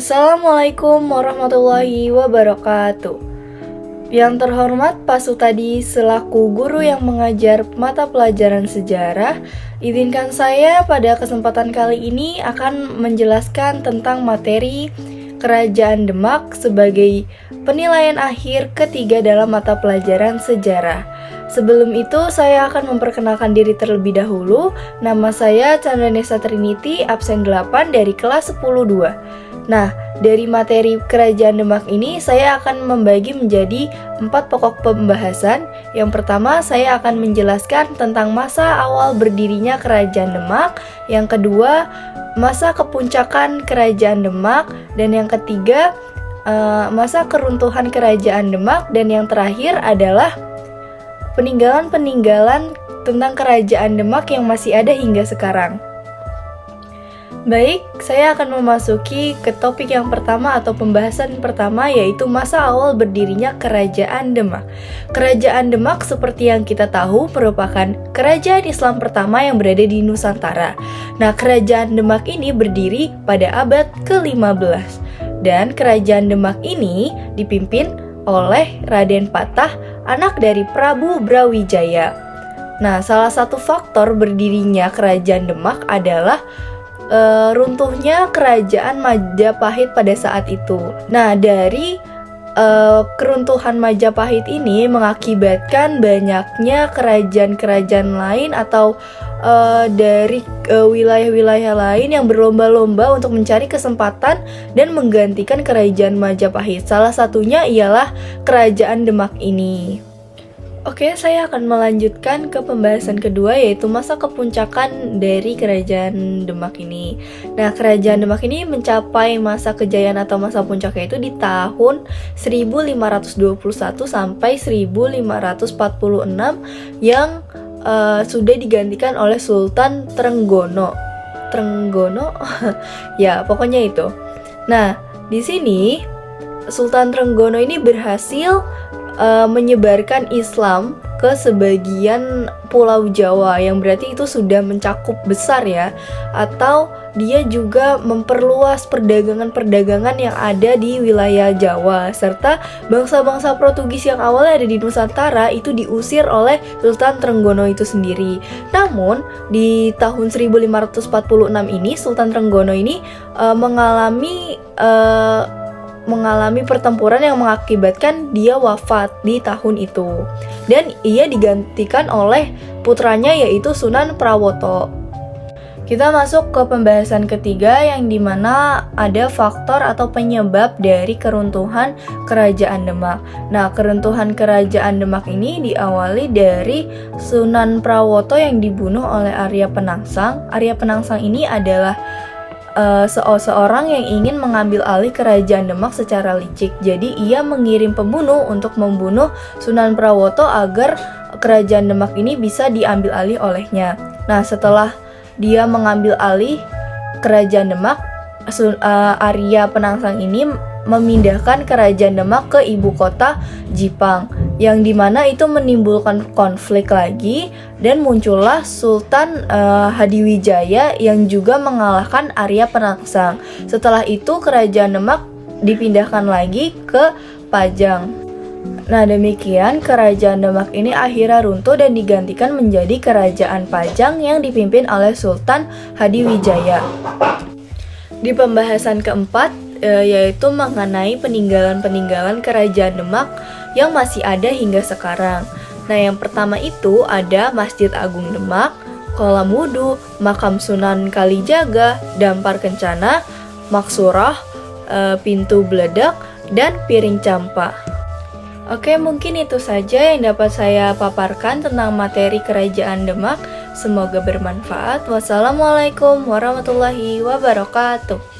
Assalamualaikum warahmatullahi wabarakatuh. Yang terhormat Pak Sutadi selaku guru yang mengajar mata pelajaran sejarah, izinkan saya pada kesempatan kali ini akan menjelaskan tentang materi Kerajaan Demak sebagai penilaian akhir ketiga dalam mata pelajaran sejarah. Sebelum itu, saya akan memperkenalkan diri terlebih dahulu. Nama saya Chandranesa Trinity, absen 8 dari kelas 10-2. Nah, dari materi Kerajaan Demak ini, saya akan membagi menjadi 4 pokok pembahasan. Yang pertama, saya akan menjelaskan tentang masa awal berdirinya Kerajaan Demak. Yang kedua, masa kepuncakan Kerajaan Demak. Dan yang ketiga, masa keruntuhan Kerajaan Demak. Dan yang terakhir adalah peninggalan-peninggalan tentang Kerajaan Demak yang masih ada hingga sekarang. Baik, saya akan memasuki ke topik yang pertama atau pembahasan pertama, yaitu masa awal berdirinya Kerajaan Demak. Kerajaan Demak seperti yang kita tahu merupakan kerajaan Islam pertama yang berada di Nusantara. Nah, Kerajaan Demak ini berdiri pada abad ke-15. Dan Kerajaan Demak ini dipimpin oleh Raden Patah, anak dari Prabu Brawijaya. Nah, salah satu faktor berdirinya Kerajaan Demak adalah runtuhnya Kerajaan Majapahit pada saat itu. Nah, dari keruntuhan Majapahit ini mengakibatkan banyaknya kerajaan-kerajaan lain atau dari wilayah-wilayah lain yang berlomba-lomba untuk mencari kesempatan dan menggantikan Kerajaan Majapahit. Salah satunya ialah Kerajaan Demak ini. Oke, saya akan melanjutkan ke pembahasan kedua, yaitu masa kepuncakan dari Kerajaan Demak ini. Nah, Kerajaan Demak ini mencapai masa kejayaan atau masa puncaknya itu di tahun 1521 sampai 1546 yang sudah digantikan oleh Sultan Trenggono. Ya, pokoknya itu. Nah, di sini Sultan Trenggono ini berhasil menyebarkan Islam ke sebagian Pulau Jawa, yang berarti itu sudah mencakup besar ya, atau dia juga memperluas perdagangan-perdagangan yang ada di wilayah Jawa, serta bangsa-bangsa Portugis yang awalnya ada di Nusantara itu diusir oleh Sultan Trenggono itu sendiri. Namun di tahun 1546 ini Sultan Trenggono ini mengalami pertempuran yang mengakibatkan dia wafat di tahun itu, dan ia digantikan oleh putranya yaitu Sunan Prawoto. Kita masuk ke pembahasan ketiga, yang dimana ada faktor atau penyebab dari keruntuhan Kerajaan Demak. Nah, keruntuhan Kerajaan Demak ini diawali dari Sunan Prawoto yang dibunuh oleh Arya Penangsang. Arya Penangsang ini adalah seorang yang ingin mengambil alih Kerajaan Demak secara licik. Jadi ia mengirim pembunuh untuk membunuh Sunan Prawoto agar Kerajaan Demak ini bisa diambil alih olehnya. Nah, setelah dia mengambil alih Kerajaan Demak, Arya Penangsang ini memindahkan Kerajaan Demak ke ibu kota Jipang, yang dimana itu menimbulkan konflik lagi, dan muncullah Sultan Hadiwijaya yang juga mengalahkan Arya Penangsang. Setelah itu Kerajaan Demak dipindahkan lagi ke Pajang. Nah, demikian Kerajaan Demak ini akhirnya runtuh dan digantikan menjadi Kerajaan Pajang yang dipimpin oleh Sultan Hadiwijaya. Di pembahasan keempat, yaitu mengenai peninggalan-peninggalan Kerajaan Demak yang masih ada hingga sekarang. Nah, yang pertama itu ada Masjid Agung Demak, Kolam Wudu, Makam Sunan Kalijaga, Dampar Kencana, Maksurah, Pintu Beledak, dan Piring Campa. Oke, mungkin itu saja yang dapat saya paparkan tentang materi Kerajaan Demak. Semoga bermanfaat. Wassalamualaikum warahmatullahi wabarakatuh.